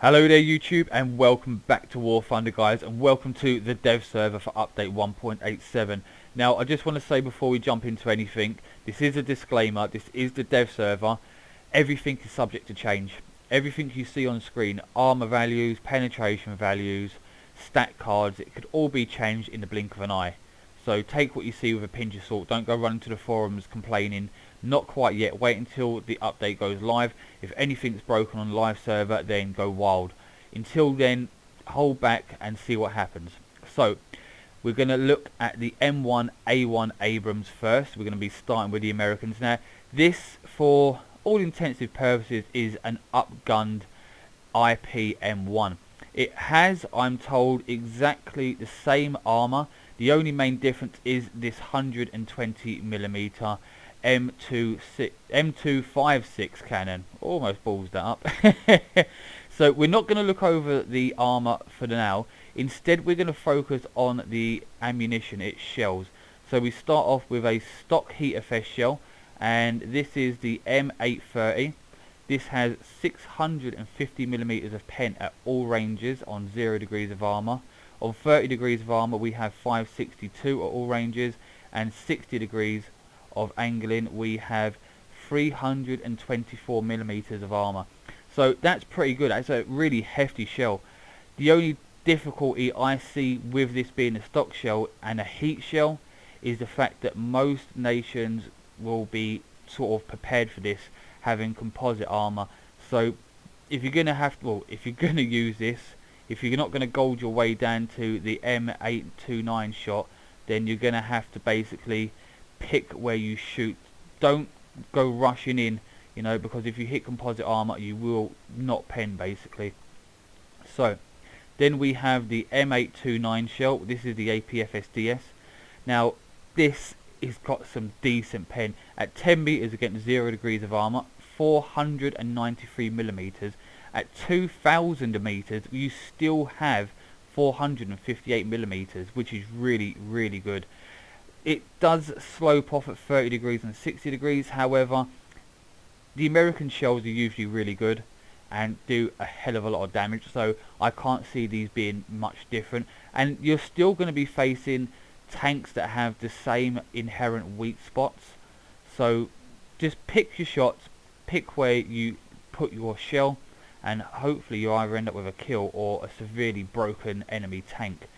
Hello there YouTube, and welcome back to War Thunder, guys, and welcome to the dev server for update 1.87. Now I just want to say before we jump into anything, this is a disclaimer, this is the dev server. Everything is subject to change. Everything you see on screen, armor values, penetration values, stat cards, it could all be changed in the blink of an eye. So take what you see with a pinch of salt. Don't go running to the forums complaining. Not quite yet. Wait until the update goes live. If anything's broken on the live server, then go wild. Until then, hold back and see what happens. So we're going to look at the M1A1 Abrams first. We're going to be starting with the Americans. Now this, for all intensive purposes, is an upgunned IP M1. It has, I'm told, exactly the same armor. The only main difference is this 120mm M256 cannon. Almost balls that up. So we're not going to look over the armor for now. Instead, we're going to focus on the ammunition, its shells. So we start off with a stock heat fest shell, and this is the M830. This has 650mm of pen at all ranges on 0 degrees of armor. On 30 degrees of armor we have 562 at all ranges, and 60 degrees of angling we have 324mm of armor. So that's pretty good. That's a really hefty shell. The only difficulty I see with this being a stock shell and a heat shell is the fact that most nations will be sort of prepared for this, having composite armor. So if you're gonna have to, well, if you're gonna use this, if you're not gonna gold your way down to the M829 shot, then you're gonna have to basically pick where you shoot. Don't go rushing in, you know, because if you hit composite armor you will not pen basically. So then we have the M829 shell. This is the APFSDS. Now this has got some decent pen at 10 meters against 0 degrees of armor, 493mm. At 2000 meters you still have 458mm, which is really good. It does slope off at 30 degrees and 60 degrees. However, the American shells are usually really good and do a hell of a lot of damage, so I can't see these being much different. And you're still going to be facing tanks that have the same inherent weak spots. So just pick your shots, pick where you put your shell, and hopefully you either end up with a kill or a severely broken enemy tank.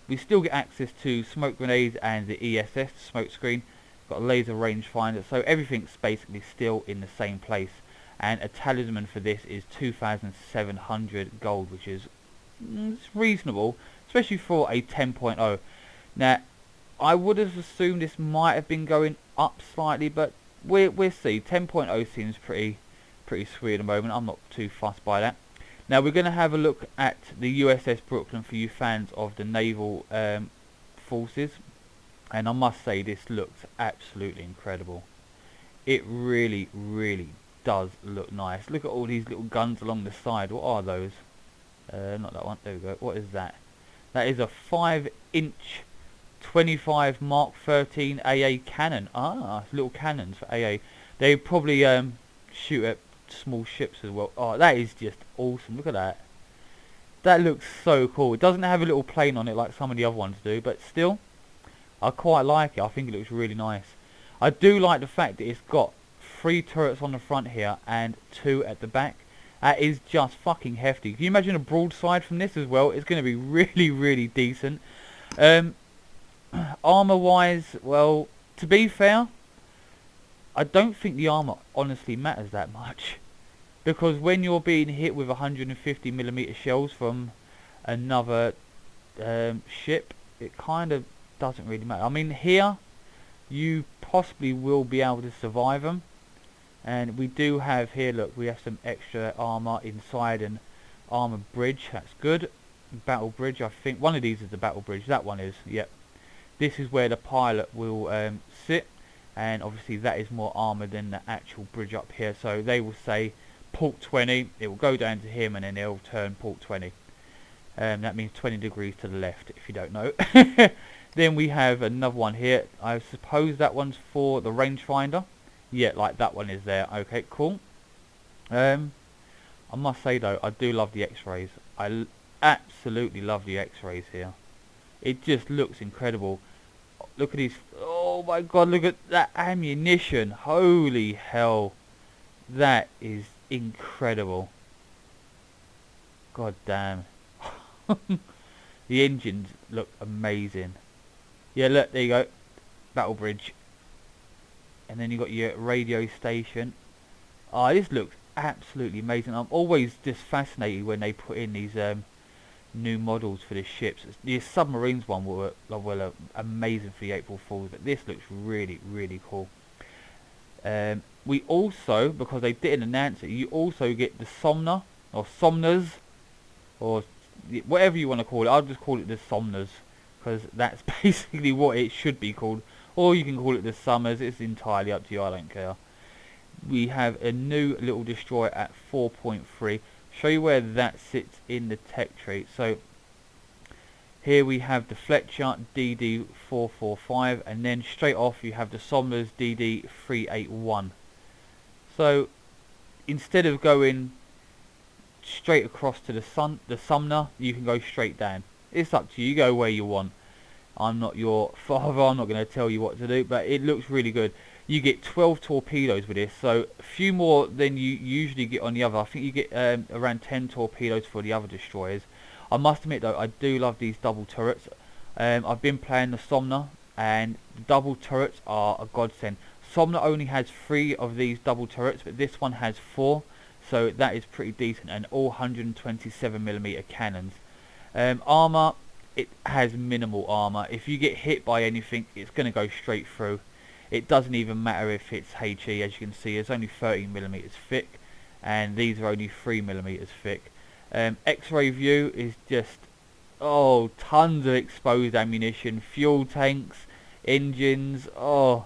We still get access to smoke grenades and the ESS smoke screen. Got a laser rangefinder, so everything's basically still in the same place. And a talisman for this is 2,700 gold, which is reasonable, especially for a 10.0. Now I would have assumed this might have been going up slightly, but we'll see. 10.0 seems pretty sweet at the moment. I'm not too fussed by that. Now we're going to have a look at the USS Brooklyn for you fans of the naval forces, and I must say this looks absolutely incredible. It really does look nice. Look at all these little guns along the side. What are those? Not that one. There we go. What is that? That is a 5-inch 25 Mark 13 AA cannon. Ah, little cannons for AA. They probably shoot at small ships as well. Oh, that is just awesome. Look at that. That looks so cool. It doesn't have a little plane on it like some of the other ones do, but still, I quite like it. I think it looks really nice. I do like the fact that it's got 3 turrets on the front here and 2 at the back. That is just fucking hefty. Can you imagine a broadside from this as well? It's going to be really decent. Armor wise, well, to be fair, I don't think the armor honestly matters that much, because when you're being hit with 150mm shells from another ship, it kind of doesn't really matter. I mean, here you possibly will be able to survive them, and we do have here, look, we have some extra armor inside an armor bridge. That's good. Battle bridge, I think one of these is the battle bridge. That one is, yep. This is where the pilot will sit, and obviously that is more armor than the actual bridge up here. So they will say port 20, it will go down to him, and then they'll turn port 20. That means 20 degrees to the left, if you don't know. Then we have another one here. I suppose that one's for the rangefinder. Yeah, like that one is there. Okay, cool. I must say though, I do love the X-rays. Absolutely love the X-rays here. It just looks incredible. Look at these. Oh my god, look at that ammunition. Holy hell. That is incredible. God damn. The engines look amazing. Yeah, look, there you go. Battle bridge. And then you got your radio station. Oh, this looks absolutely amazing. I'm always just fascinated when they put in these new models for the ships. The submarines one were amazing for the April Fools, but this looks really, really cool. We also, because they didn't announce it, you also get the Somner, or Somners, or whatever you want to call it. I'll just call it the Somners, because that's basically what it should be called. Or you can call it the Summers, it's entirely up to you, I don't care. We have a new little destroyer at 4.3. Show you where that sits in the tech tree. So here we have the Fletcher DD445, and then straight off you have the Somners DD381. So instead of going straight across to the Sumner, you can go straight down. It's up to you. You go where you want. I'm not your father. I'm not going to tell you what to do, but it looks really good. You get 12 torpedoes with this, so a few more than you usually get on the other. I think you get around 10 torpedoes for the other destroyers. I must admit though, I do love these double turrets. I've been playing the Somner, and the double turrets are a godsend. Somner only has 3 of these double turrets, but this one has 4, so that is pretty decent, and all 127mm cannons. Armour, it has minimal armour. If you get hit by anything, it's going to go straight through. It doesn't even matter if it's HE. As you can see, it's only 13mm thick, and these are only 3mm thick. X-ray view is just, oh, tons of exposed ammunition, fuel tanks, engines. Oh,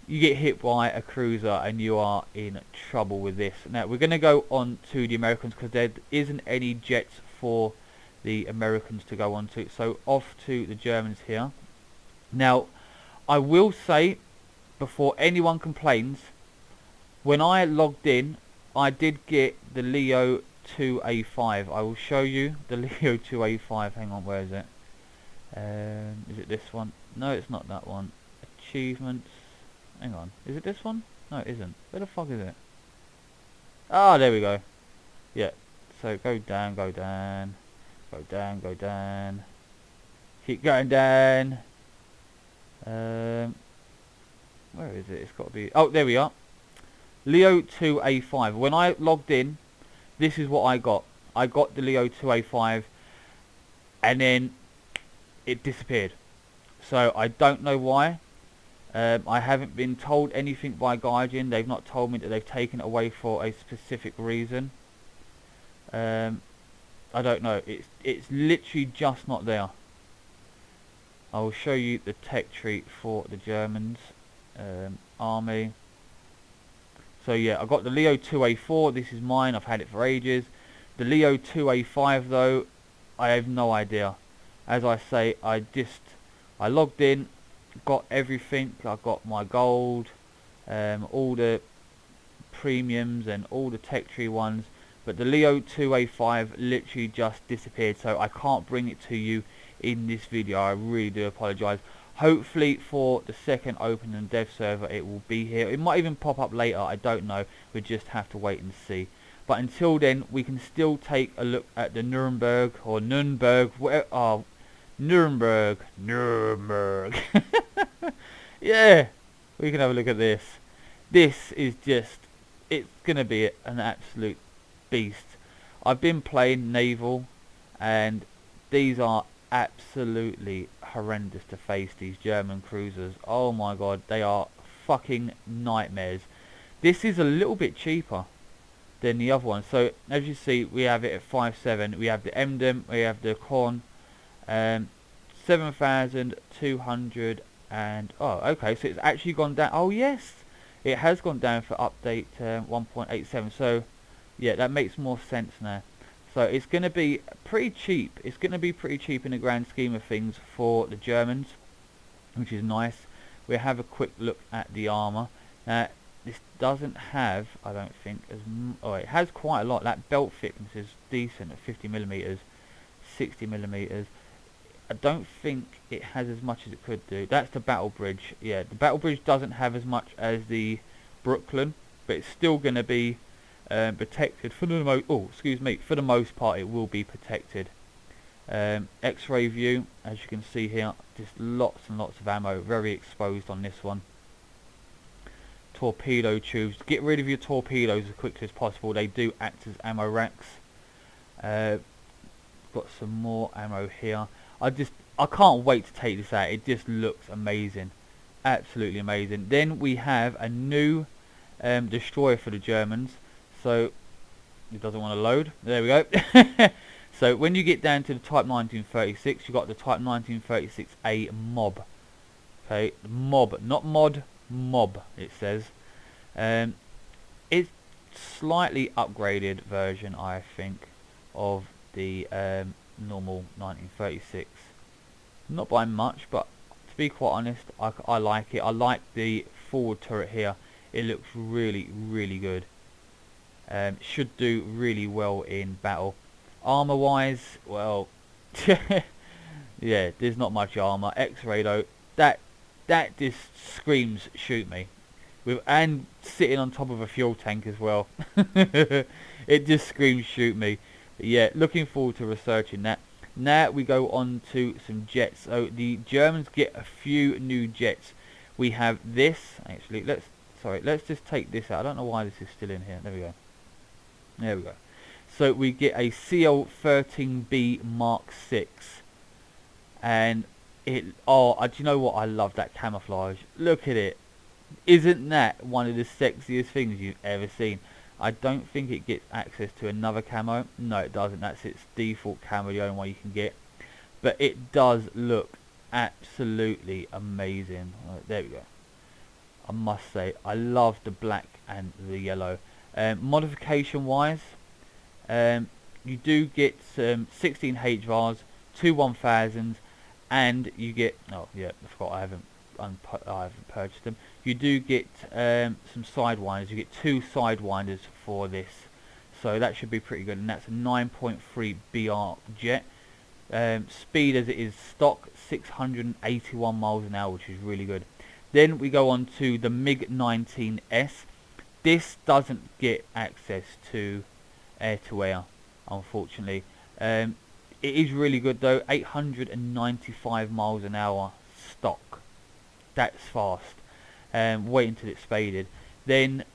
you get hit by a cruiser and you are in trouble with this. Now we're going to go on to the Americans, because there isn't any jets for the Americans to go on to. So off to the Germans here. Now I will say, before anyone complains, when I logged in, I did get the Leo 2A5. I will show you the Leo 2A5. Hang on, where is it? Is it this one? No, it's not that one. Achievements. Hang on. Is it this one? No, it isn't. Where the fuck is it? Ah, there we go. Yeah. So go down, go down. Go down, go down. Keep going down. Where is it? It's got to be... Oh, there we are. Leo 2A5. When I logged in, this is what I got. I got the Leo 2A5, and then it disappeared. So I don't know why. I haven't been told anything by Guardian. They've not told me that they've taken it away for a specific reason. I don't know. It's literally just not there. I will show you the tech tree for the Germans. Army. So yeah, I got the Leo 2A4. This is mine. I've had it for ages. The Leo 2A5 though, I have no idea. As I say, I logged in, got everything. I got my gold, all the premiums and all the tech tree ones. But the Leo 2A5 literally just disappeared, so I can't bring it to you in this video. I really do apologise. Hopefully for the second open and dev server it will be here. It might even pop up later, I don't know. We just have to wait and see. But until then, we can still take a look at the Nuremberg, or Nürnberg, whatever. Oh, Nuremberg. Yeah, we can have a look at this. This is just, it's going to be an absolute beast. I've been playing naval, and these are absolutely horrendous to face, these German cruisers. Oh my god, they are fucking nightmares. This is a little bit cheaper than the other one. So as you see, we have it at 5.7. We have the Emden, we have the Korn, 7,200, and oh, okay, so it's actually gone down. Oh yes, it has gone down for update 1.87. So yeah, that makes more sense now. So it's going to be pretty cheap. It's going to be pretty cheap in the grand scheme of things for the Germans, which is nice. We'll have a quick look at the armour. Now, this doesn't have, I don't think, oh, it has quite a lot. That belt thickness is decent at 50 millimeters, 60 millimeters. I don't think it has as much as it could do. That's the Battle Bridge. Yeah, the Battle Bridge doesn't have as much as the Brooklyn, but it's still going to be protected for the for the most part. It will be protected. X-ray view, as you can see here, just lots and lots of ammo, very exposed on this one. Torpedo tubes, get rid of your torpedoes as quickly as possible. They do act as ammo racks. Got some more ammo here. I can't wait to take this out. It just looks amazing, absolutely amazing. Then we have a new destroyer for the Germans. So it doesn't want to load. There we go. So when you get down to the Type 1936, you got the Type 1936A Mob. Okay, Mob, not mod, Mob. It says. It's slightly upgraded version, I think, of the normal 1936. Not by much, but to be quite honest, I like it. I like the forward turret here. It looks really, really good. Should do really well in battle. Armor wise, well, yeah, there's not much armor. X-ray though, that just screams shoot me. And sitting on top of a fuel tank as well. It just screams shoot me. But yeah, looking forward to researching that. Now we go on to some jets. So the Germans get a few new jets. We have this. Actually, let's just take this out. I don't know why this is still in here. There we go. There we go. So we get a CL-13B Mark 6. And do you know what? I love that camouflage. Look at it. Isn't that one of the sexiest things you've ever seen? I don't think it gets access to another camo. No, it doesn't. That's its default camo, the only one you can get. But it does look absolutely amazing. There we go. I must say, I love the black and the yellow. Modification wise, you do get 16 HVARs, 2 1000s, and you get, oh yeah, I forgot I haven't purchased them. You do get some sidewinders. You get 2 sidewinders for this, so that should be pretty good. And that's a 9.3 BR jet. Speed as it is stock, 681 miles an hour, which is really good. Then we go on to the MiG-19S. This doesn't get access to air-to-air, unfortunately. It is really good though, 895 miles an hour stock. That's fast. Wait until it's spaded. Then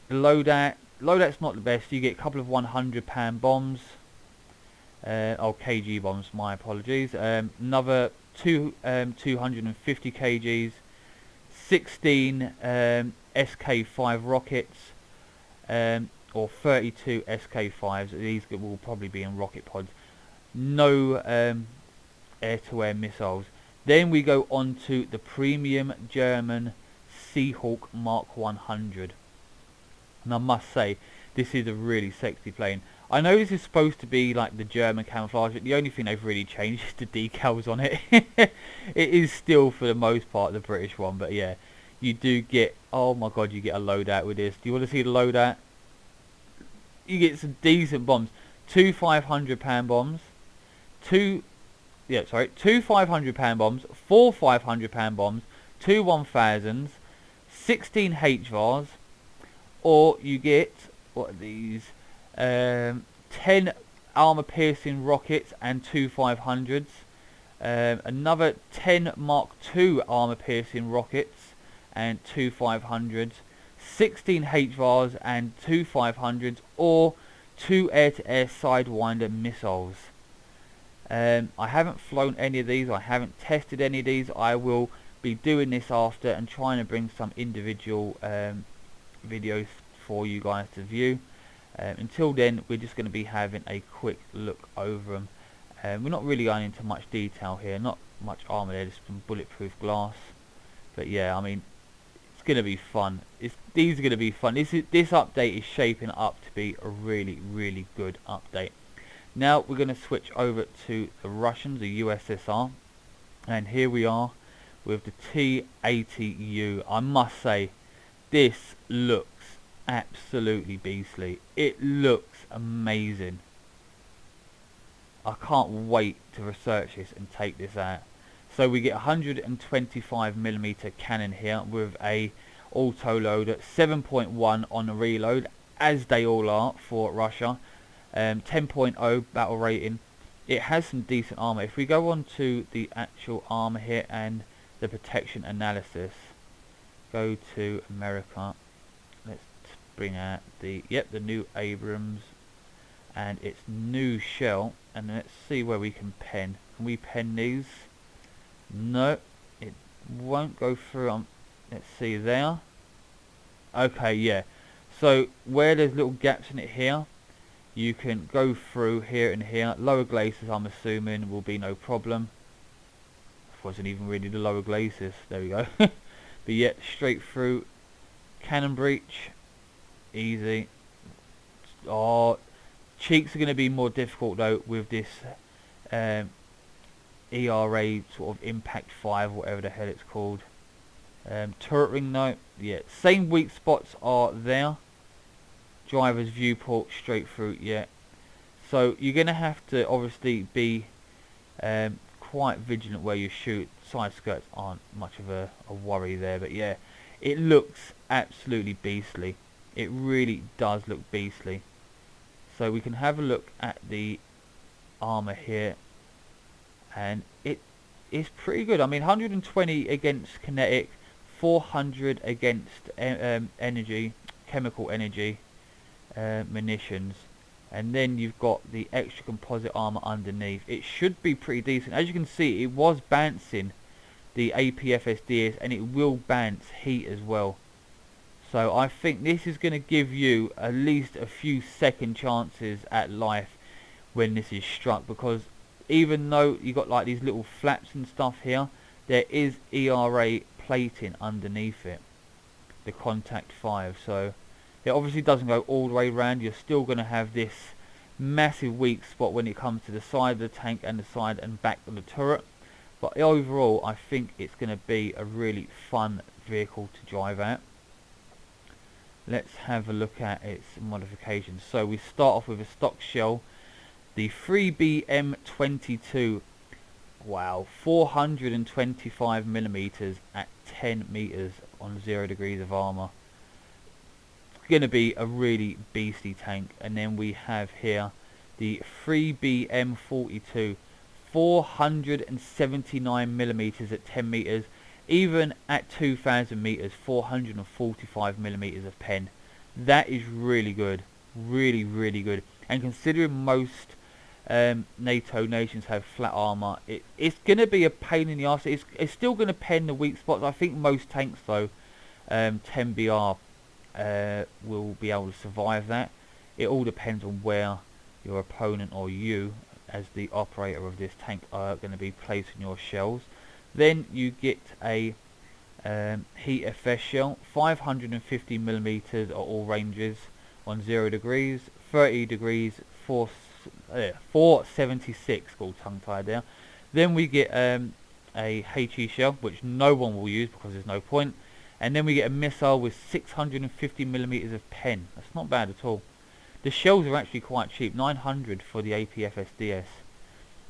the loadout's not the best. You get a couple of 100-pound bombs. Kg bombs, my apologies. Another 250 kgs. 16 SK5 rockets, or 32 SK5s. These will probably be in rocket pods. No air-to-air missiles. Then we go on to the premium German Seahawk Mark 100. And I must say, this is a really sexy plane. I know this is supposed to be like the German camouflage, but the only thing they've really changed is the decals on it. It is still, for the most part, the British one, but yeah. You do get, oh my god, you get a loadout with this. Do you want to see the loadout? You get some decent bombs. 2 500-pound bombs. 2 500-pound bombs. 4 500-pound bombs. 2 1000s. 16 HVARs. Or you get, what are these? 10 armor-piercing rockets and 2 500s. Another 10 Mark II armor-piercing rockets and 2 500s, 16 HVARs and 2 500s, or 2 air-to-air Sidewinder missiles. I haven't flown any of these. I haven't tested any of these. I will be doing this after and trying to bring some individual videos for you guys to view. Until then, we're just going to be having a quick look over them. We're not really going into much detail here. Not much armor there. Just some bulletproof glass. But yeah, I mean, it's going to be fun. These are going to be fun. This update is shaping up to be a really, really good update. Now we're going to switch over to the Russians, the USSR, and here we are with the T-80U. I must say, This looks absolutely beastly. It looks amazing. I can't wait to research this and take this out. So we get 125mm cannon here with a auto load at 7.1 on the reload, as they all are for Russia. 10.0 battle rating. It has some decent armor. If we go on to the actual armor here and the protection analysis, go to America. Let's bring out the new Abrams and its new shell, and let's see where we can pen. Can we pen these? No, it won't go through. Let's see there. Okay, yeah. So where there's little gaps in it here, you can go through here and here. Lower glacis, I'm assuming, will be no problem. Wasn't even really the lower glacis. There we go. But yet, straight through. Cannon breach, easy. Oh, cheeks are going to be more difficult though with this ERA sort of Impact 5, whatever the hell it's called. Turret ring though, yeah, same weak spots are there. Driver's viewport, straight through, yeah. So you're going to have to obviously be quite vigilant where you shoot. Side skirts aren't much of a worry there, but yeah, it looks absolutely beastly. It really does look beastly. So we can have a look at the armor here, and it is pretty good. I mean, 120 against kinetic, 400 against energy, chemical energy, munitions, and then you've got the extra composite armor underneath. It should be pretty decent. As you can see, it was bouncing the APFSDS, and it will bounce heat as well. So I think this is going to give you at least a few second chances at life when this is struck, because even though you got like these little flaps and stuff here, there is ERA plating underneath it, the contact 5. So it obviously doesn't go all the way around. You're still going to have this massive weak spot when it comes to the side of the tank and the side and back of the turret. But overall, I think it's going to be a really fun vehicle to drive at. Let's have a look at its modifications. So we start off with a stock shell, the 3BM22. Wow, 425mm at 10 meters on 0 degrees of armor. It's going to be a really beastly tank. And then we have here the 3BM42, 479mm at 10 meters. Even at 2,000 meters, 445mm of pen. That is really good. Really, really good. And considering most NATO nations have flat armor, it's going to be a pain in the arse. It's still going to pen the weak spots. I think most tanks, though, 10BR will be able to survive that. It all depends on where your opponent or you, as the operator of this tank, are going to be placing your shells. Then you get a heat FS shell, 550mm at all ranges on 0 degrees, 30 degrees, 476, called tongue tied there. Then we get a HE shell, which no one will use because there's no point. And then we get a missile with 650mm of pen. That's not bad at all. The shells are actually quite cheap, 900 for the APFSDS.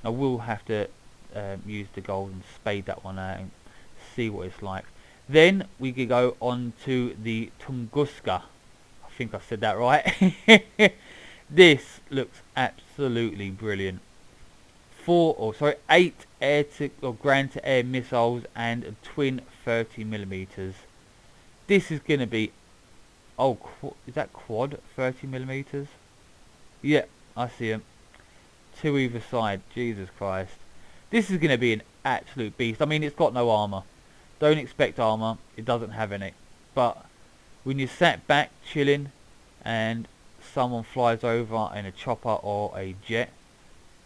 I will have to use the gold and spade that one out and see what it's like. Then we can go on to the Tunguska. I think I said that right. This looks absolutely brilliant. 8 ground-to-air missiles and a twin 30mm. This is going to be, is that quad 30mm? Yeah, I see them. Two either side. Jesus Christ. This is going to be an absolute beast. I mean, it's got no armor. Don't expect armor. It doesn't have any. But when you're sat back chilling and someone flies over in a chopper or a jet,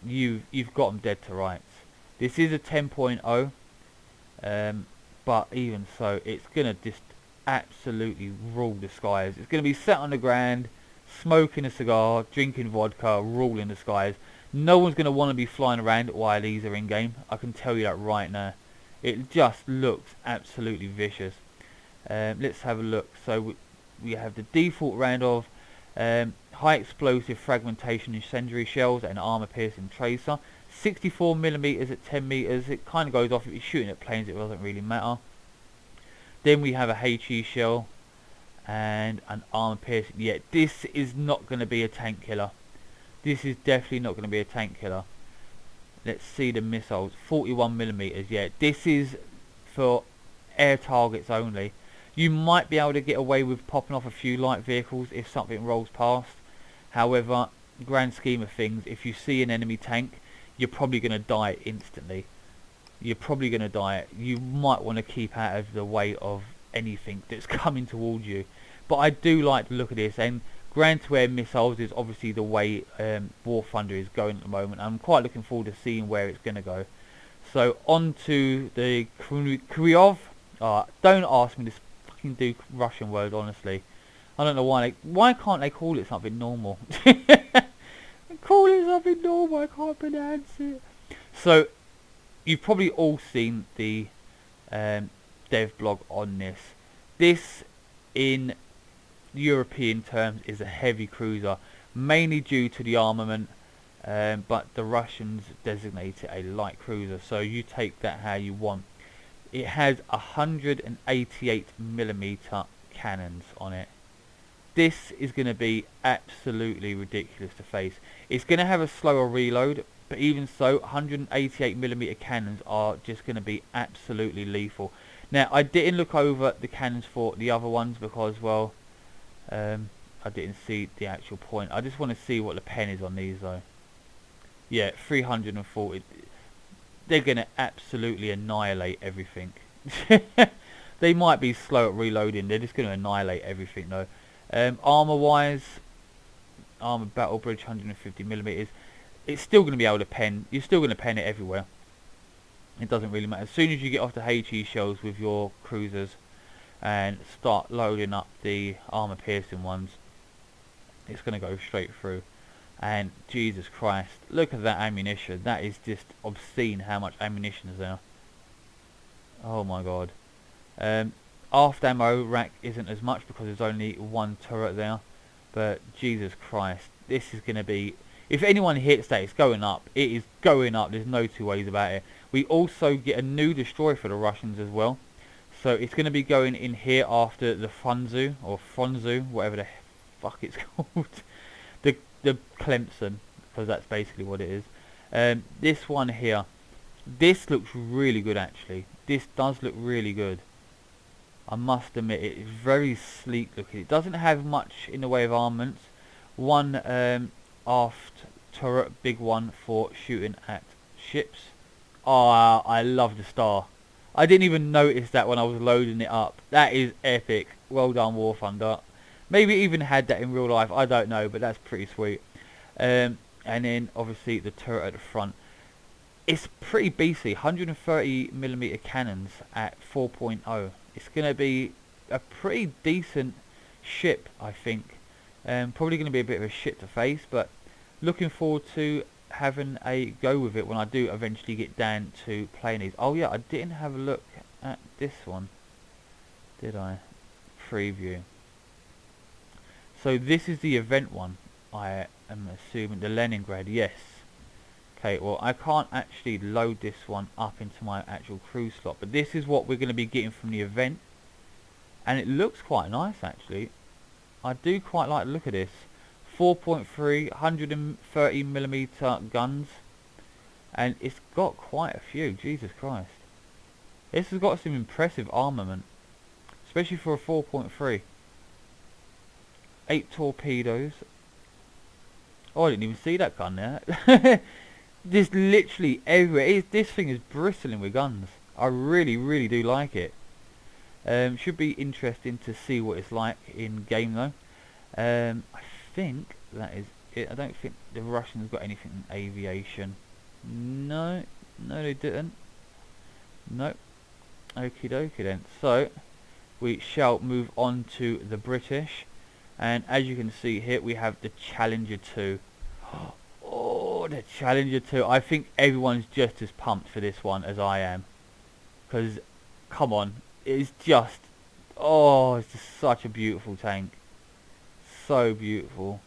you've got them dead to rights. This is a 10.0, but even so, it's going to just absolutely rule the skies. It's going to be sat on the ground, smoking a cigar, drinking vodka, ruling the skies. No one's going to want to be flying around while these are in game. I can tell you that right now. It just looks absolutely vicious. Let's have a look. So we have the default round of high explosive fragmentation incendiary shells and armor piercing tracer. 64mm at 10 meters. It kind of goes off if you're shooting at planes. It doesn't really matter. Then we have a HE shell and an armor piercing. Yeah, this is not going to be a tank killer. This is definitely not going to be a tank killer. Let's see the missiles. 41mm. Yeah, this is for air targets only. You might be able to get away with popping off a few light vehicles if something rolls past. However, grand scheme of things, if you see an enemy tank, you're probably going to die instantly. You're probably going to die. You might want to keep out of the way of anything that's coming towards you. But I do like the look of this, and ground-to-air missiles is obviously the way War Thunder is going at the moment. I'm quite looking forward to seeing where it's going to go. So on to the Kryov. Don't ask me to fucking do Russian word, honestly. I don't know why can't they call it something normal? Call it something normal, I can't pronounce it. So you've probably all seen the dev blog on this. This, in European terms, is a heavy cruiser, mainly due to the armament, but the Russians designate it a light cruiser, so you take that how you want. It has 188mm cannons on it. This is going to be absolutely ridiculous to face. It's going to have a slower reload, but even so, 188mm cannons are just going to be absolutely lethal. Now, I didn't look over the cannons for the other ones because, well, I didn't see the actual point. I just want to see what the pen is on these, though. Yeah, 340. They're going to absolutely annihilate everything. They might be slow at reloading. They're just going to annihilate everything, though. Armor-wise, armor battle bridge, 150mm. It's still going to be able to pen. You're still going to pen it everywhere. It doesn't really matter. As soon as you get off the HE shells with your cruisers and start loading up the armor piercing ones, it's going to go straight through. And Jesus Christ, look at that ammunition. That is just obscene how much ammunition is there. Oh my god. Aft ammo rack isn't as much because there's only one turret there. But Jesus Christ, this is going to be... If anyone hits that, it's going up. It is going up. There's no two ways about it. We also get a new destroyer for the Russians as well. So it's going to be going in here after the Frunzu, or Frunzu, whatever the fuck it's called. The Clemson, because that's basically what it is. This one here, this looks really good actually. This does look really good. I must admit, it's very sleek looking. It doesn't have much in the way of armaments. One aft turret, big one for shooting at ships. Oh, I love the star. I didn't even notice that when I was loading it up. That is epic. Well done, War Thunder. Maybe even had that in real life, I don't know, but that's pretty sweet. And then obviously the turret at the front. It's pretty beastly, 130mm cannons at 4.0. It's going to be a pretty decent ship, I think. Probably going to be a bit of a shit to face, but looking forward to having a go with it when I do eventually get down to playing these. Oh yeah, I didn't have a look at this one, did I? Preview. So this is the event one, I am assuming, the Leningrad, yes. Okay, well I can't actually load this one up into my actual crew slot, but this is what we're going to be getting from the event. And it looks quite nice actually. I do quite like the look of this. 4.3, 130mm guns. And it's got quite a few, Jesus Christ. This has got some impressive armament, especially for a 4.3. 8 torpedoes. Oh, I didn't even see that gun there. There's literally everywhere. This thing is bristling with guns. I really, really do like it. Should be interesting to see what it's like in game though. I think that is it. I don't think the Russians got anything in aviation. No, they didn't. Nope. Okie dokie then. So we shall move on to the British. And as you can see here, we have the Challenger 2. Oh, the Challenger 2. I think everyone's just as pumped for this one as I am. Because, come on, it's just Oh, it's just such a beautiful tank. So beautiful.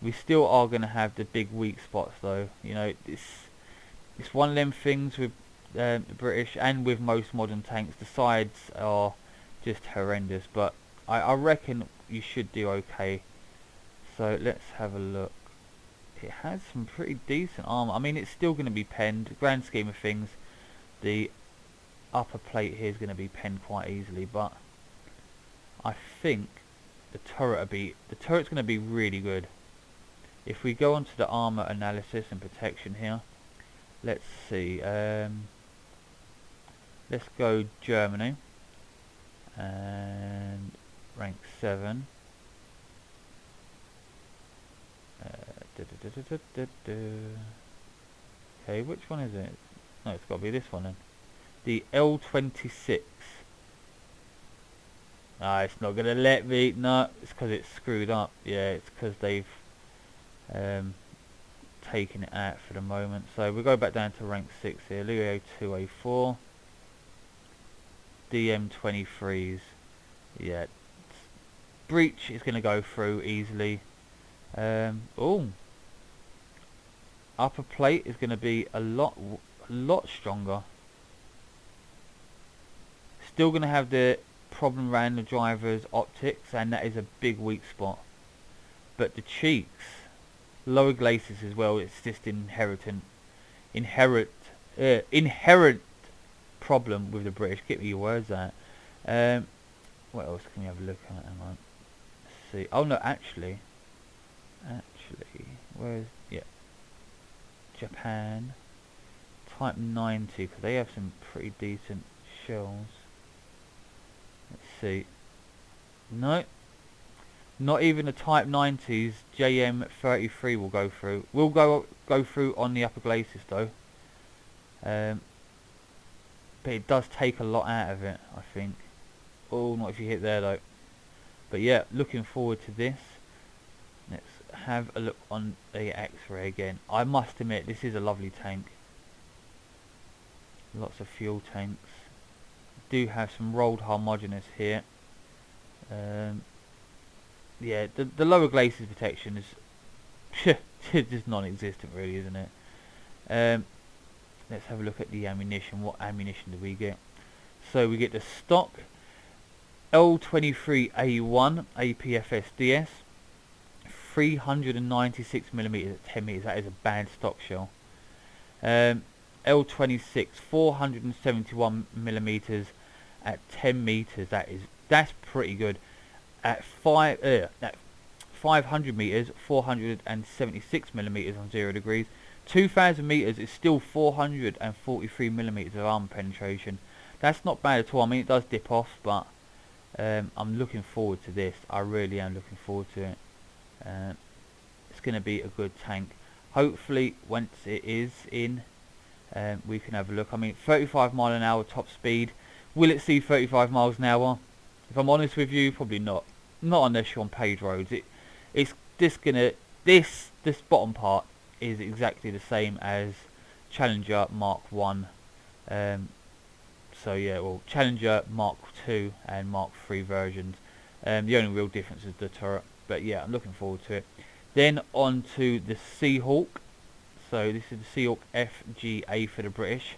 We still are going to have the big weak spots though. You know, it's one of them things with the British and with most modern tanks. The sides are just horrendous, but I reckon you should do okay. So let's have a look. It has some pretty decent armor. I mean, it's still going to be penned. Grand scheme of things, the upper plate here is going to be penned quite easily, but I think the turret's going to be really good. If we go on to the armor analysis and protection here, let's see. Let's go Germany and rank 7. Okay, which one is it? No, it's got to be this one then. The L26. Ah, it's not going to let me. No, it's because it's screwed up. Yeah, it's because they've taken it out for the moment. So we'll go back down to rank 6 here. Leo 2A4. DM23s. Yeah. Breach is going to go through easily. Oh. Upper plate is going to be a lot stronger. Still going to have the problem around the driver's optics, and that is a big weak spot. But the cheeks, lower glacis as well, it's just inherent problem with the British. Get me your words out. What else can we have a look at? Hang on. Let's see. Oh no, actually, where's Japan Type 90, because they have some pretty decent shells. Let's see. No, not even the Type 90s JM33 will go through. Will go through on the upper glacis though. But it does take a lot out of it, I think. Oh, not if you hit there though. But yeah, looking forward to this. Let's have a look on the X-ray again. I must admit, this is a lovely tank. Lots of fuel tanks. Do have some rolled homogeneous here. Yeah, the lower glacis protection is just non-existent, really, isn't it? Let's have a look at the ammunition. What ammunition do we get? So we get the stock L23A1 APFS DS, 396mm at 10 meters. That is a bad stock shell. L26 471mm at 10 meters. That's pretty good. At 500 meters, 476mm on 0 degrees. 2,000 meters is still 443mm of armor penetration. That's not bad at all. I mean, it does dip off, but I'm looking forward to this. I really am looking forward to it. It's going to be a good tank. Hopefully, once it is in, we can have a look. I mean, 35 mile an hour top speed. Will it see 35 miles an hour? If I'm honest with you, probably not. Not unless you're on paved roads. It's just gonna. This bottom part is exactly the same as Challenger Mark 1. So yeah, well, Challenger Mark 2 and Mark 3 versions. The only real difference is the turret. But yeah, I'm looking forward to it. Then on to the Seahawk. So this is the Seahawk FGA for the British.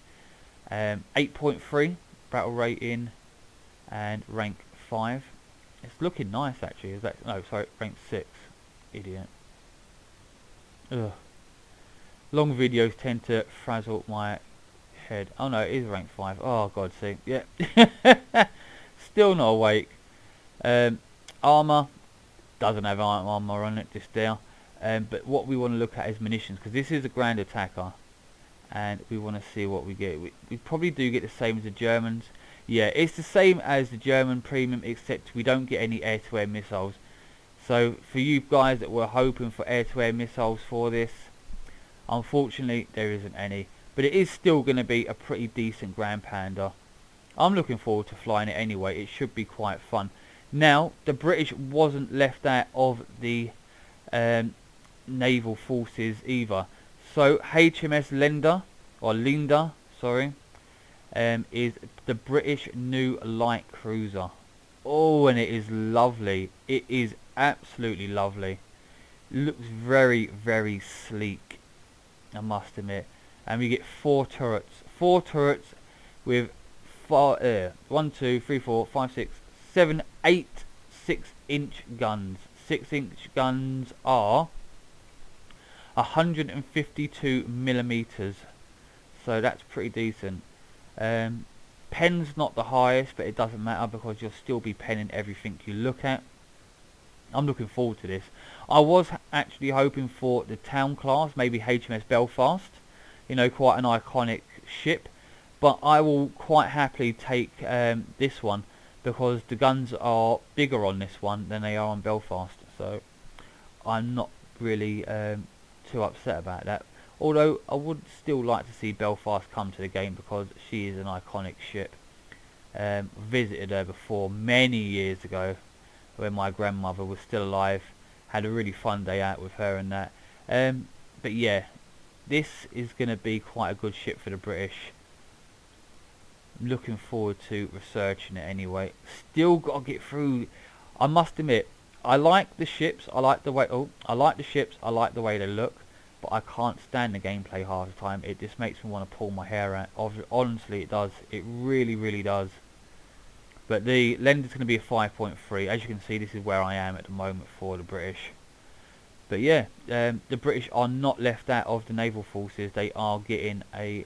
8.3 battle rating and rank 5. It's looking nice actually. Is that no? Sorry, rank 6. Idiot. Ugh. Long videos tend to frazzle my head. Oh no, it is rank 5. Oh god, see, yeah. Still not awake. Armor doesn't have armor on it, just there. But what we want to look at is munitions, because this is a grand attacker, and we want to see what we get. We probably do get the same as the Germans. Yeah, it's the same as the German premium, except we don't get any air-to-air missiles. So for you guys that were hoping for air-to-air missiles for this, unfortunately there isn't any. But it is still going to be a pretty decent Grand Panda. I'm looking forward to flying it anyway. It should be quite fun. Now, the British wasn't left out of the naval forces either. So HMS Linda, sorry, is the British new light cruiser. Oh, and it is lovely. It is absolutely lovely. Looks very, very sleek, I must admit. And we get 4 turrets. 4 turrets with 1, 2, 3, 4, 5, 6, 7, 8 6-inch guns. 6-inch guns are 152 millimeters, so that's pretty decent. Pen's not the highest, but it doesn't matter because you'll still be penning everything you look at. I'm looking forward to this. I was actually hoping for the town class, maybe HMS Belfast, you know, quite an iconic ship, but I will quite happily take this one because the guns are bigger on this one than they are on Belfast, so I'm not really too upset about that. Although I would still like to see Belfast come to the game because she is an iconic ship. Visited her before many years ago when my grandmother was still alive. Had a really fun day out with her and that. But yeah, this is going to be quite a good ship for the British. I'm looking forward to researching it anyway. Still got to get through. I must admit, I like the ships. I like the way. I like the ships. I like the way they look. But I can't stand the gameplay half the time. It just makes me want to pull my hair out. Honestly, it does. It really, really does. But the lens is going to be a 5.3. As you can see, this is where I am at the moment for the British. But yeah, the British are not left out of the naval forces. They are getting a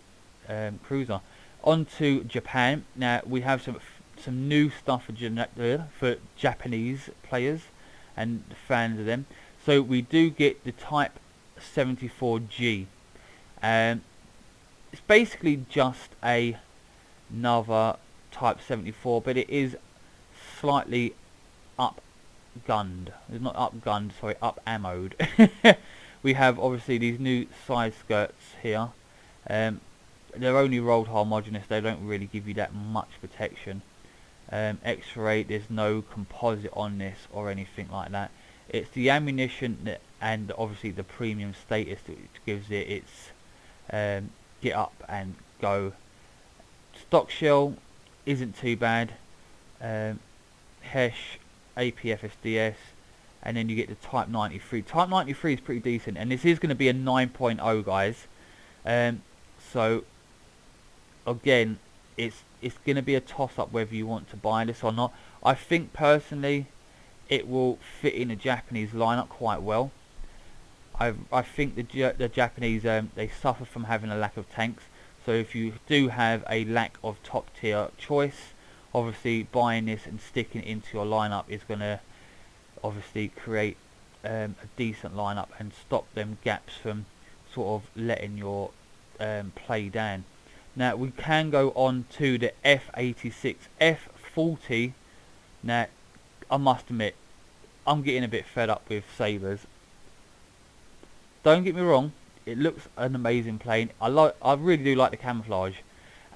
cruiser. On to Japan. Now, we have some new stuff for Japanese players and fans of them. So we do get the Type 74G. It's basically just another Type 74, but it is slightly up-gunned. It's not up-gunned, sorry, up-ammoed. We have obviously these new side skirts here. They're only rolled homogeneous. They don't really give you that much protection. X-ray, there's no composite on this or anything like that. It's the ammunition and obviously the premium status which gives it its get up and go. Stock shell isn't too bad. Hesh, APFSDS, and then you get the Type 93. Type 93 is pretty decent, and this is going to be a 9.0, guys. So again, it's going to be a toss-up whether you want to buy this or not. I think personally it will fit in the Japanese lineup quite well. I think the Japanese they suffer from having a lack of tanks. So if you do have a lack of top tier choice, obviously buying this and sticking it into your lineup is going to obviously create a decent lineup and stop them gaps from sort of letting your play down. Now we can go on to the F86, F40. Now I must admit, I'm getting a bit fed up with sabers. Don't get me wrong, it looks an amazing plane. I really do like the camouflage,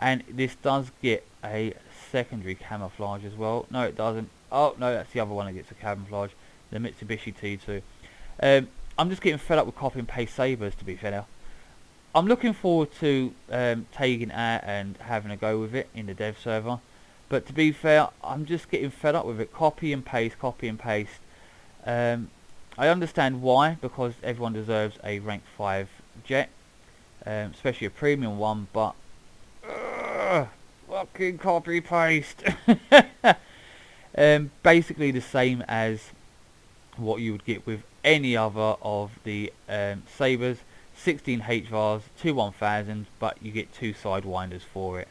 and this does get a secondary camouflage as well. No, it doesn't. Oh no, that's the other one that gets a camouflage, the Mitsubishi T2. I'm just getting fed up with copy and paste sabers, to be fair. I'm looking forward to taking it out and having a go with it in the dev server. But to be fair, I'm just getting fed up with it. Copy and paste, copy and paste. I understand why, because everyone deserves a rank 5 jet, especially a premium one, but fucking copy paste. Basically the same as what you would get with any other of the sabers. 16 HVARs, 2 1000s, but you get 2 sidewinders for it.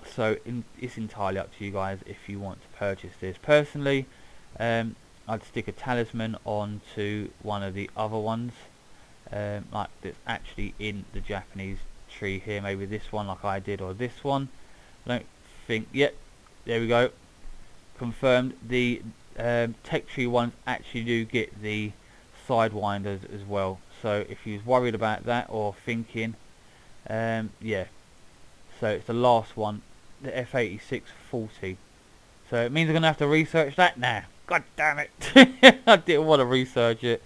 So it's entirely up to you guys if you want to purchase this. Personally, I'd stick a talisman onto one of the other ones, like that's actually in the Japanese tree here. Maybe this one, like I did, or this one. I don't think. Yep, there we go. Confirmed. The tech tree ones actually do get the sidewinders as well. So if you was worried about that or thinking, yeah. So it's the last one, the F8640. So it means I'm going to have to research that now. God damn it. I didn't want to research it.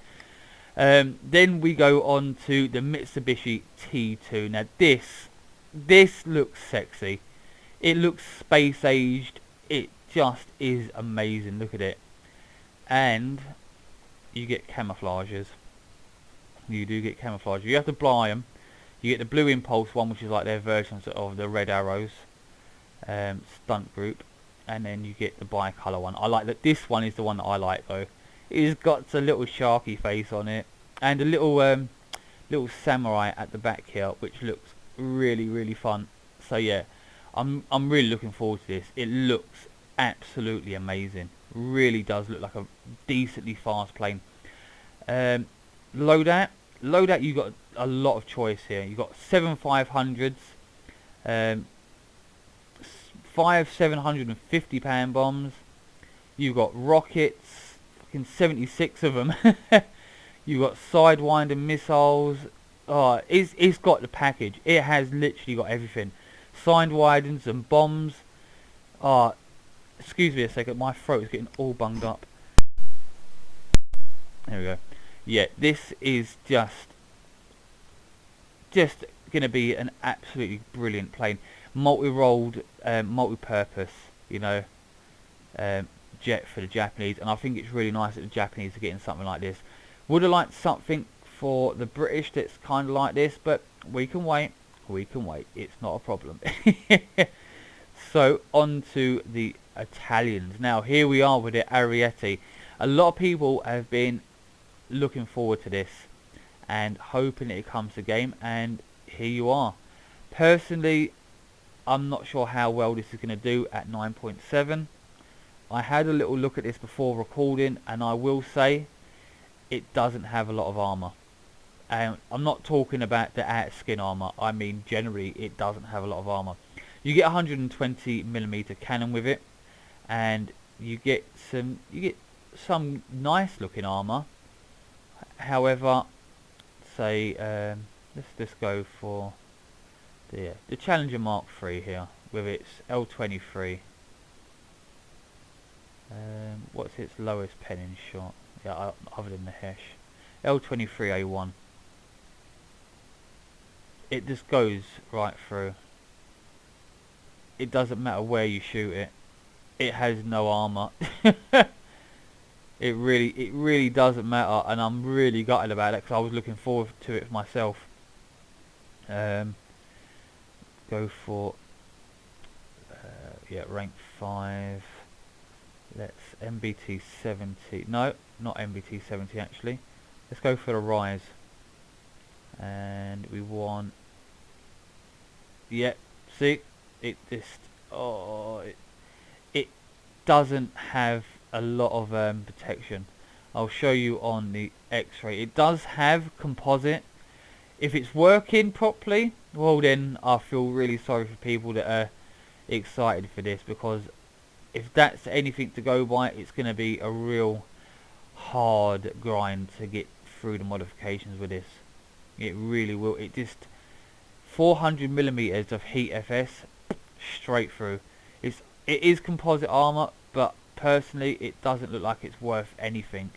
Then we go on to the Mitsubishi T2. Now this this looks sexy. It looks space aged. It just is amazing. Look at it. And you get camouflages. You do get camouflage. You have to buy them. You get the blue impulse one, which is like their versions of the red arrows stunt group, and then you get the bi-color one. I like that. This one is the one that I like though. It's got a little sharky face on it, and a little little samurai at the back here, which looks really fun. So yeah, I'm really looking forward to this. It looks absolutely amazing. Really does look like a decently fast plane. Loadout, you got a lot of choice here. You got 7 500s, 5 £750 bombs. You got rockets, fucking 76 of them. You got sidewinder missiles. Oh, it's got the package. It has literally got everything. Sidewinders and bombs. Oh, excuse me a second. My throat is getting all bunged up. There we go. Yeah, this is just going to be an absolutely brilliant plane. Multi-rolled, multi-purpose, you know, jet for the Japanese, and I think it's really nice that the Japanese are getting something like this. Would have liked something for the British that's kind of like this, but we can wait. We can wait. It's not a problem. So on to the Italians. Now here we are with the Ariete. A lot of people have been looking forward to this and hoping that it comes to game, and here you are. Personally, I'm not sure how well this is going to do at 9.7. I had a little look at this before recording, and I will say it doesn't have a lot of armor. And I'm not talking about the out skin armor. I mean generally it doesn't have a lot of armor. You get 120mm cannon with it, and you get some nice looking armor. However, say let's just go for the Challenger Mark III here with its L23. What's its lowest penning shot? Yeah, other than the Hesh. L23A1. It just goes right through. It doesn't matter where you shoot it. It has no armor. It really doesn't matter, and I'm really gutted about it because I was looking forward to it myself. Go for yeah, rank 5. Let's MBT 70. No, not MBT 70 actually. Let's go for the Rise, and we want. Yeah, see, it just it doesn't have a lot of protection. I'll show you on the X-ray. It does have composite. If it's working properly, well then I feel really sorry for people that are excited for this, because if that's anything to go by, it's going to be a real hard grind to get through the modifications with this. It really will. It just 400mm of heat FS straight through. It is composite armor, but personally it doesn't look like it's worth anything.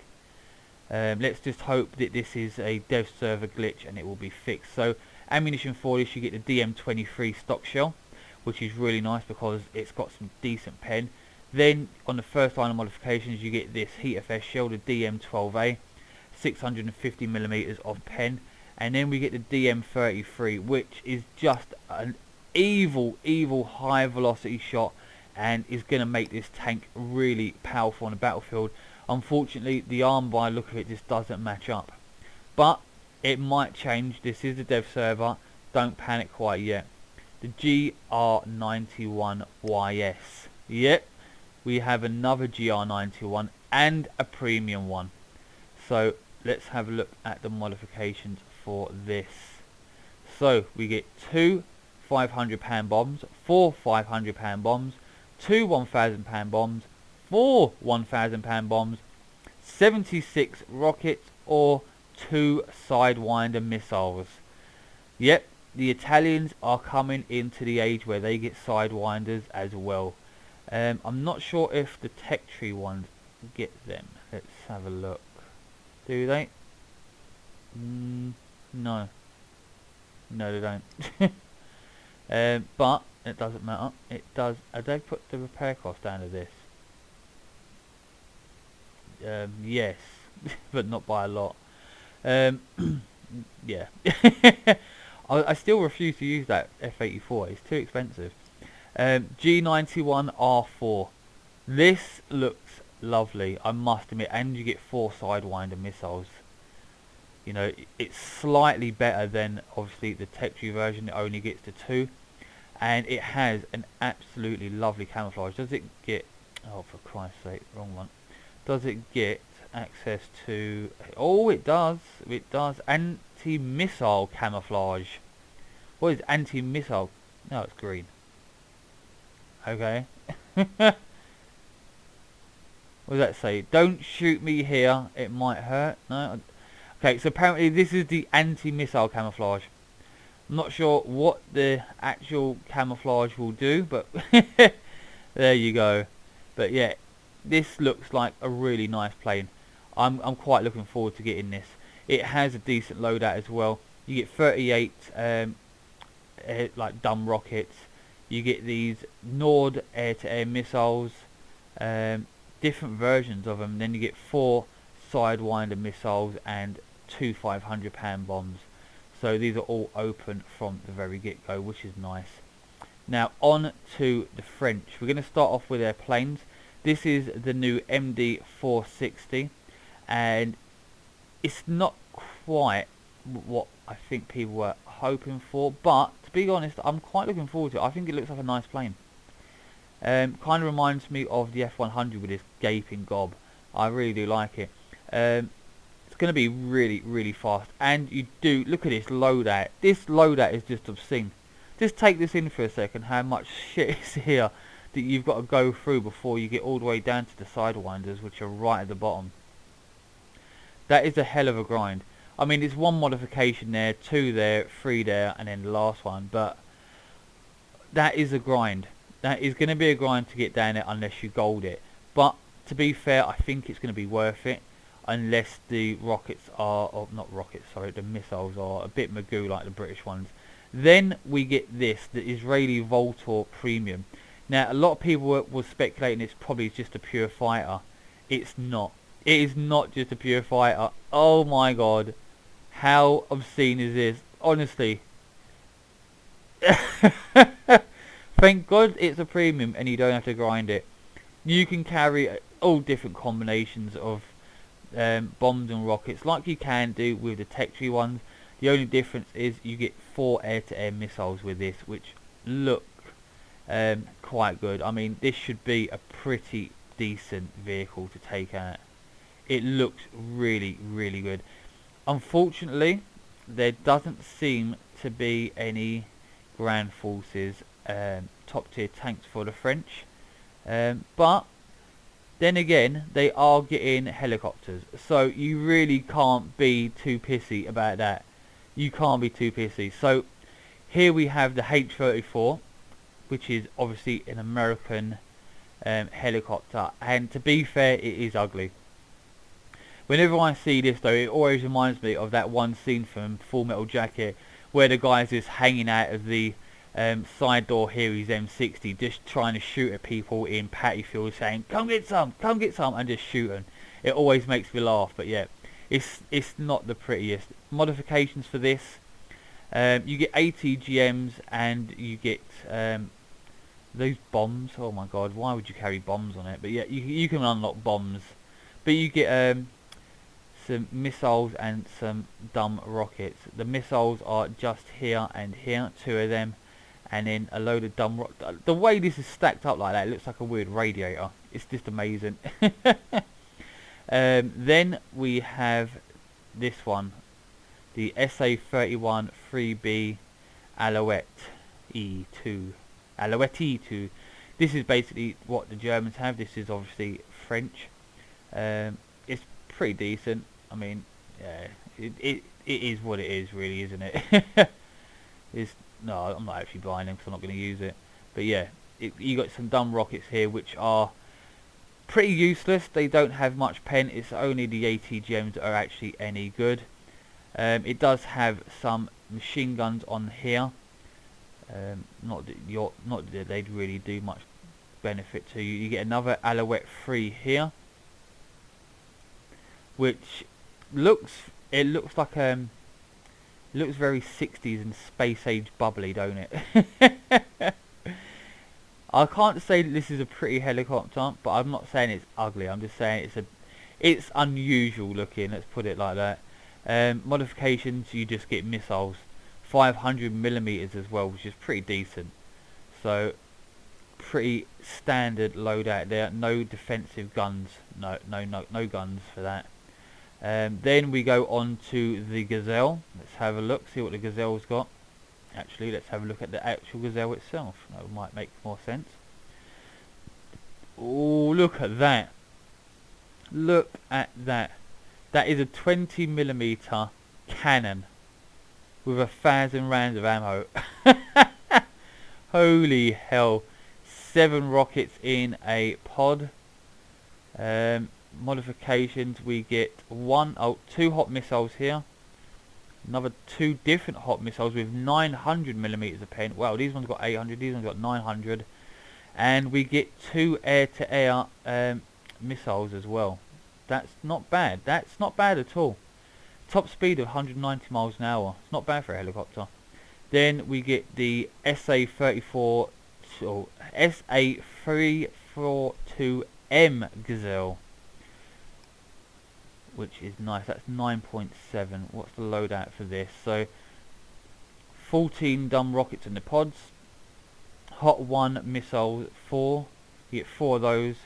Let's just hope that this is a dev server glitch and it will be fixed. So ammunition for this, you get the DM23 stock shell, which is really nice because it's got some decent pen. Then on the first line of modifications, you get this heat FS shell, the DM12A, 650mm of pen, and then we get the DM33, which is just an evil high velocity shot, and is going to make this tank really powerful on the battlefield. Unfortunately, the arm by look of it just doesn't match up, but it might change. This is the dev server, don't panic quite yet. The GR91YS, yep, we have another GR91 and a premium one. So let's have a look at the modifications for this. So we get 2 £500 bombs, 4 £500 bombs, 2 £1,000 bombs, 4 £1,000 bombs, 76 rockets, or 2 Sidewinder missiles. Yep, the Italians are coming into the age where they get Sidewinders as well. I'm not sure if the tech tree ones get them. Let's have a look. Do they? No. No, they don't. But it doesn't matter. It does. They put the repair cost down to this. Yes, but not by a lot. Um, yeah. I still refuse to use that F84. It's too expensive. G91R4. This looks lovely, I must admit, and you get 4 Sidewinder missiles. You know, it's slightly better than obviously the Tech version. It only gets to 2, and it has an absolutely lovely camouflage. Does it get? Oh, for Christ's sake, wrong one. Does it get access to? Oh, it does. It does. Anti-missile camouflage. What is anti-missile? No, it's green. Okay. What does that say? Don't shoot me here. It might hurt. No. Okay, so apparently this is the anti-missile camouflage. I'm not sure what the actual camouflage will do, but there you go. But yeah, this looks like a really nice plane. I'm quite looking forward to getting this. It has a decent loadout as well. You get 38 like dumb rockets. You get these Nord air-to-air missiles, different versions of them. Then you get 4 Sidewinder missiles and 2 500-pound bombs. So these are all open from the very get-go, which is nice. Now on to the French. We're going to start off with their planes. This is the new MD 460, and it's not quite what I think people were hoping for, but to be honest, I'm quite looking forward to it. I think it looks like a nice plane. Kind of reminds me of the F100 with this gaping gob. I really do like it. It's going to be really, really fast. And you do, look at this loadout. This loadout is just obscene. Just take this in for a second, how much shit is here that you've got to go through before you get all the way down to the Sidewinders, which are right at the bottom. That is a hell of a grind. I mean, it's 1 modification there, 2 there, 3 there, and then the last one. But that is a grind. That is going to be a grind to get down there unless you gold it. But to be fair, I think it's going to be worth it. Unless the rockets are, or not rockets, sorry, the missiles are a bit magoo like the British ones. Then we get this, the Israeli Voltor Premium. Now, a lot of people were speculating it's probably just a pure fighter. It's not. It is not just a pure fighter. Oh my god. How obscene is this? Honestly. Thank god it's a premium and you don't have to grind it. You can carry all different combinations of bombs and rockets like you can do with the Tech Tree ones. The only difference is you get 4 air-to-air missiles with this, which look quite good. I mean, this should be a pretty decent vehicle to take out. It looks really, really good. Unfortunately, there doesn't seem to be any ground forces top tier tanks for the French, but then again, they are getting helicopters, so you really can't be too pissy about that. You can't be too pissy. So here we have the H-34, which is obviously an American helicopter, and to be fair, it is ugly. Whenever I see this though, it always reminds me of that one scene from Full Metal Jacket where the guy's just hanging out of the side door here, his M60, just trying to shoot at people in patty fields, saying come get some, and just shooting. It always makes me laugh. But yeah, it's not the prettiest. Modifications for this, you get ATGMs and you get those bombs. Oh my god, why would you carry bombs on it? But yeah, you can unlock bombs, but you get some missiles and some dumb rockets. The missiles are just here and here, 2 of them, and then a load of dumb rockets. The way this is stacked up like that, it looks like a weird radiator. It's just amazing. Then we have this one, the SA-31 3B Alouette E2. Alouette E2. This is basically what the Germans have. This is obviously French. It's pretty decent. I mean, yeah, it is what it is, really, isn't it? No, I'm not actually buying them because I'm not going to use it. But yeah, you got some dumb rockets here which are pretty useless. They don't have much pen. It's only the ATGMs that are actually any good. It does have some machine guns on here. Not that they'd really do much benefit to you. You get another Alouette 3 here, which looks like looks very 60s and space age bubbly, don't it? I can't say that this is a pretty helicopter, but I'm not saying it's ugly. I'm just saying it's unusual looking. Let's put it like that. Modifications, you just get missiles, 500mm as well, which is pretty decent. So pretty standard loadout there. No defensive guns. No guns for that. Then we go on to the Gazelle. Let's have a look, see what the Gazelle's got. Actually, let's have a look at the actual Gazelle itself. That might make more sense. Oh, look at that. Look at that. That is a 20mm cannon with 1,000 rounds of ammo. Holy hell. 7 rockets in a pod. Modifications, we get 2 hot missiles here. Another 2 different hot missiles with 900mm a pen. Wow, these ones got 800, these ones got 900. And we get 2 air-to-air missiles as well. That's not bad. That's not bad at all. Top speed of 190 miles an hour. It's not bad for a helicopter. Then we get the SA-342M Gazelle, which is nice. That's 9.7. What's the loadout for this? So 14 dumb rockets in the pods, hot 1 missiles 4. You get 4 of those,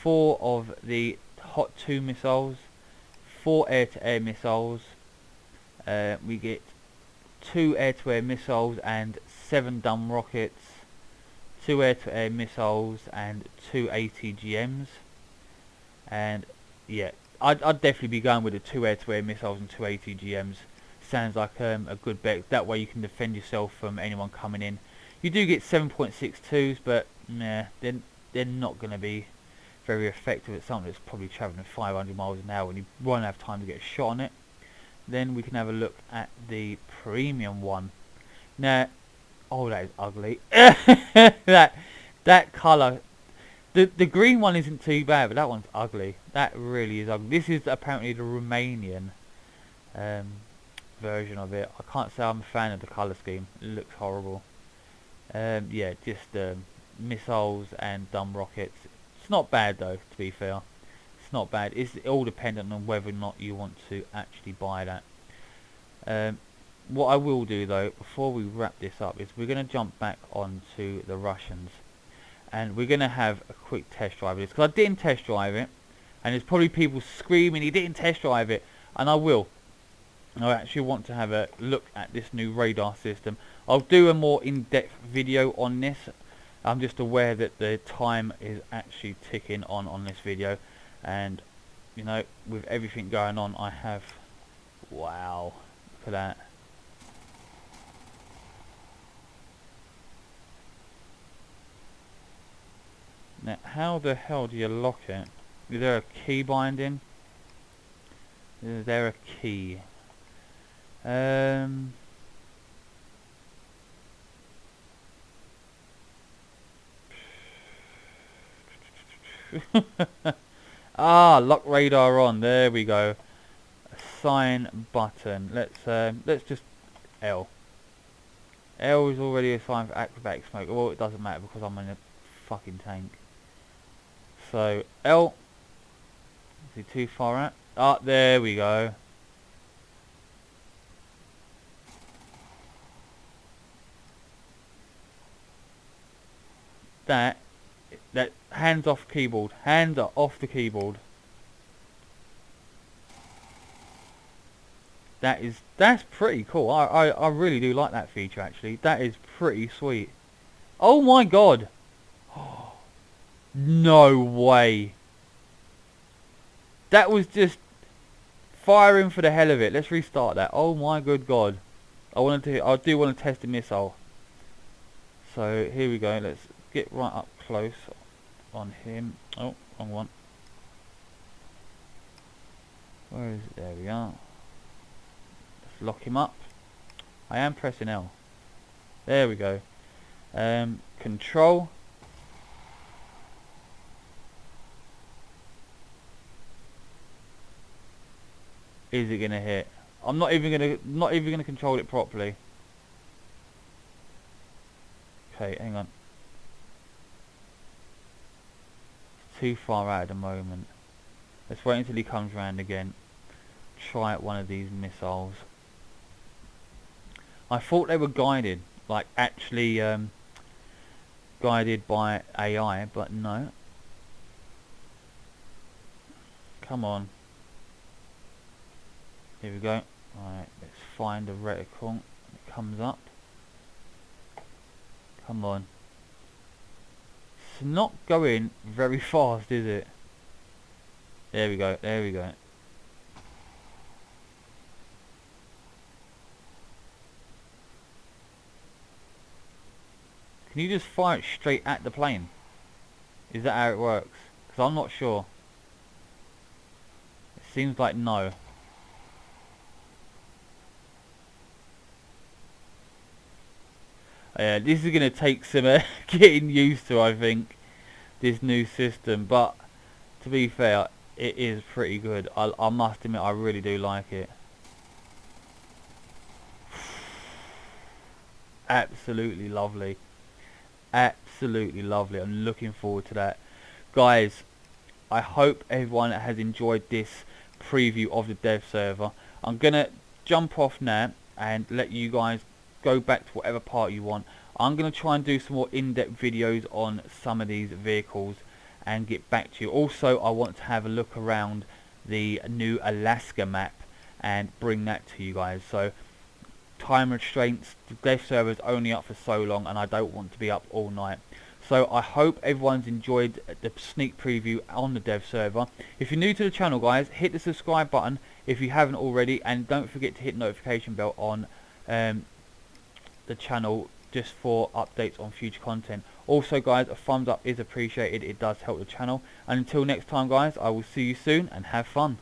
4 of the hot 2 missiles, 4 air-to-air missiles. We get 2 air-to-air missiles and 7 dumb rockets, 2 air-to-air missiles and 2 ATGMs. And yeah, I'd definitely be going with the 2 air-to-air missiles and 2 ATGMs. Sounds like a good bet. That way you can defend yourself from anyone coming in. You do get 7.62s, but nah, they're not going to be very effective at something that's probably travelling 500 miles an hour and you won't have time to get a shot on it. Then we can have a look at the premium one. Now, oh, that is ugly. that colour. The green one isn't too bad, but that one's ugly. That really is ugly. This is apparently the Romanian version of it. I can't say I'm a fan of the colour scheme. It looks horrible. Yeah, just missiles and dumb rockets. It's not bad though, to be fair. It's not bad. It's all dependent on whether or not you want to actually buy that. What I will do though, before we wrap this up, is we're going to jump back onto the Russians. And we're going to have a quick test drive of this. Because I didn't test drive it. And there's probably people screaming, he didn't test drive it. And I will. I actually want to have a look at this new radar system. I'll do a more in-depth video on this. I'm just aware that the time is actually ticking on this video. And, you know, with everything going on, I have... Wow. Look at that. Now, how the hell do you lock it? Is there a key binding? Is there a key? Lock radar on. There we go. Assign button. Let's just L. L is already assigned for acrobatic smoke. Well, it doesn't matter because I'm in a fucking tank. So L. Is he too far out? There we go. That hands off keyboard. Hands are off the keyboard. That's pretty cool. I really do like that feature actually. That is pretty sweet. Oh my god. No way. That was just firing for the hell of it. Let's restart that. Oh my good god. I do want to test the missile. So here we go. Let's get right up close on him. Oh, wrong one. Where is it? There we are. Let's lock him up. I am pressing L. There we go. Control. Is it gonna hit? I'm not even gonna control it properly. Okay, hang on. It's too far out at the moment. Let's wait until he comes round again. Try out one of these missiles. I thought they were guided, like actually guided by AI, but no. Come on. Here we go. Alright, let's find the reticle. It comes up. Come on. It's not going very fast, is it? There we go, there we go. Can you just fire it straight at the plane? Is that how it works? Because I'm not sure. It seems like no. Yeah, this is going to take some getting used to, I think, this new system. But to be fair, it is pretty good. I must admit, I really do like it. Absolutely lovely. Absolutely lovely. I'm looking forward to that. Guys, I hope everyone has enjoyed this preview of the dev server. I'm going to jump off now and let you guys go back to whatever part you want. I'm going to try and do some more in-depth videos on some of these vehicles and get back to you. Also, I want to have a look around the new Alaska map and bring that to you guys. So, time restraints, the dev server is only up for so long and I don't want to be up all night. So I hope everyone's enjoyed the sneak preview on the dev server. If you're new to the channel, guys, hit the subscribe button if you haven't already, and don't forget to hit notification bell on the channel just for updates on future content. Also, guys, a thumbs up is appreciated. It does help the channel. And until next time, guys, I will see you soon and have fun.